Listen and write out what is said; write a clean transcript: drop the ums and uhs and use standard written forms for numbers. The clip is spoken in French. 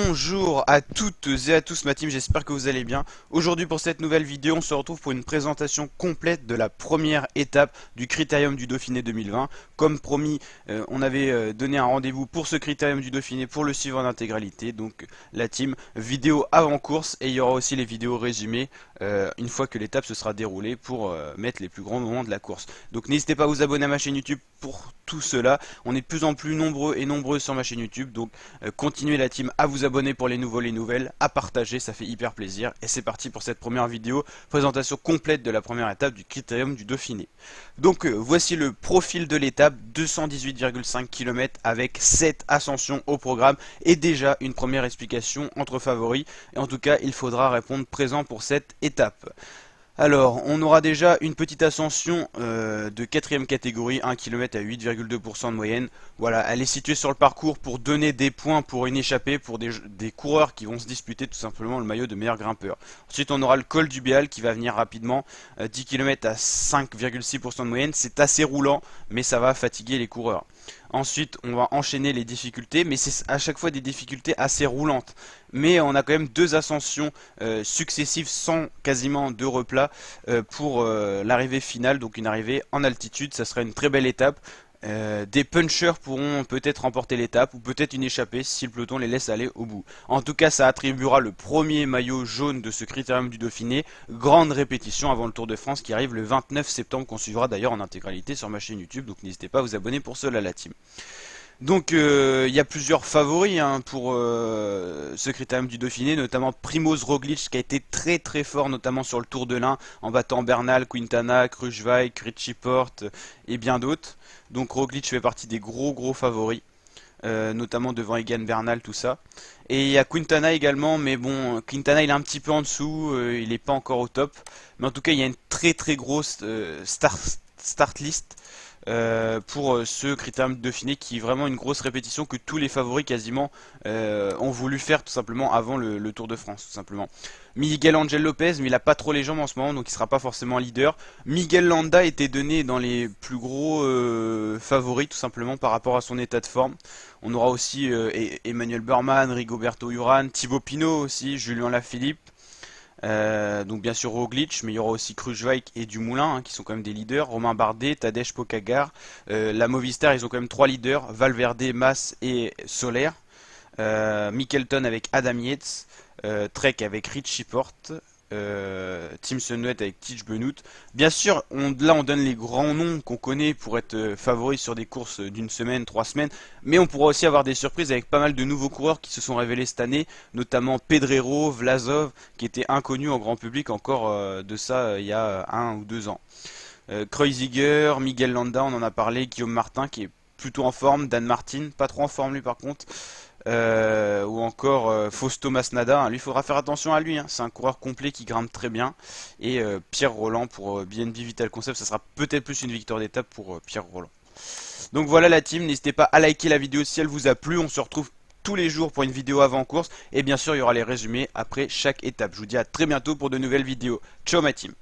Bonjour à toutes et à tous ma team, j'espère que vous allez bien. Aujourd'hui pour cette nouvelle vidéo, on se retrouve pour une présentation complète de la première étape du Critérium du Dauphiné 2020. Comme promis, on avait donné un rendez-vous pour ce Critérium du Dauphiné pour le suivre en intégralité. Donc la team, vidéo avant course et il y aura aussi les vidéos résumées une fois que l'étape se sera déroulée pour mettre les plus grands moments de la course. Donc n'hésitez pas à vous abonner à ma chaîne YouTube pour tout cela. On est de plus en plus nombreux et nombreuses sur ma chaîne YouTube, donc continuez la team à vous abonner pour les nouveaux, les nouvelles, à partager, ça fait hyper plaisir. Et c'est parti pour cette première vidéo, présentation complète de la première étape du Critérium du Dauphiné. Donc voici le profil de l'étape, 218,5 km avec 7 ascensions au programme et déjà une première explication entre favoris. Et en tout cas, il faudra répondre présent pour cette étape. Alors, on aura déjà une petite ascension de 4ème catégorie, 1 km à 8,2% de moyenne. Voilà, elle est située sur le parcours pour donner des points pour une échappée pour des coureurs qui vont se disputer tout simplement le maillot de meilleur grimpeur. Ensuite, on aura le col du Béal qui va venir rapidement, 10 km à 5,6% de moyenne. C'est assez roulant, mais ça va fatiguer les coureurs. Ensuite, on va enchaîner les difficultés, mais c'est à chaque fois des difficultés assez roulantes. Mais on a quand même deux ascensions successives sans quasiment de replat pour l'arrivée finale, donc une arrivée en altitude. Ça sera une très belle étape. Des punchers pourront peut-être remporter l'étape ou peut-être une échappée si le peloton les laisse aller au bout. En tout cas, ça attribuera le premier maillot jaune de ce Critérium du Dauphiné. Grande répétition avant le Tour de France qui arrive le 29 septembre, qu'on suivra d'ailleurs en intégralité sur ma chaîne YouTube. Donc n'hésitez pas à vous abonner pour cela, la team. Donc il y a plusieurs favoris pour ce Critérium du Dauphiné, notamment Primoz Roglic qui a été très très fort, notamment sur le Tour de l'Ain, en battant Bernal, Quintana, Kruijswijk, Richie Porte et bien d'autres. Donc Roglic fait partie des gros favoris, notamment devant Egan Bernal, tout ça. Et il y a Quintana également, mais bon, Quintana il est un petit peu en dessous, il n'est pas encore au top. Mais en tout cas, il y a une très grosse start list pour ce Critérium de Dauphiné qui est vraiment une grosse répétition que tous les favoris quasiment ont voulu faire tout simplement avant le Tour de France tout simplement. Miguel Angel Lopez, mais il a pas trop les jambes en ce moment, donc il sera pas forcément leader. Miguel Landa était donné dans les plus gros favoris tout simplement par rapport à son état de forme. On aura aussi Emmanuel Burman, Rigoberto Urán, Thibaut Pinot aussi, Julien Lafilippe. Donc bien sûr Roglic, mais il y aura aussi Kruijswijk et Dumoulin qui sont quand même des leaders. Romain Bardet, Tadej Pogacar, la Movistar, ils ont quand même trois leaders, Valverde, Mas et Soler. Mikkelton avec Adam Yates, Trek avec Richie Porte, Tim Sunweb avec Tij Benoot. Bien sûr, là on donne les grands noms qu'on connaît pour être favoris sur des courses d'une semaine, 3 semaines, mais on pourra aussi avoir des surprises avec pas mal de nouveaux coureurs qui se sont révélés cette année, notamment Pedrero, Vlasov, qui étaient inconnus en grand public encore de ça il y a 1 ou 2 ans. Kreuziger, Miguel Landa, on en a parlé, Guillaume Martin qui est plutôt en forme, Dan Martin, pas trop en forme lui par contre. Ou encore Fausto Masnada, lui il faudra faire attention à lui, c'est un coureur complet qui grimpe très bien. Et Pierre Roland pour BNB Vital Concept, ça sera peut-être plus une victoire d'étape pour Pierre Roland. Donc voilà la team, n'hésitez pas à liker la vidéo si elle vous a plu, on se retrouve tous les jours pour une vidéo avant course et bien sûr il y aura les résumés après chaque étape. Je vous dis à très bientôt pour de nouvelles vidéos. Ciao ma team.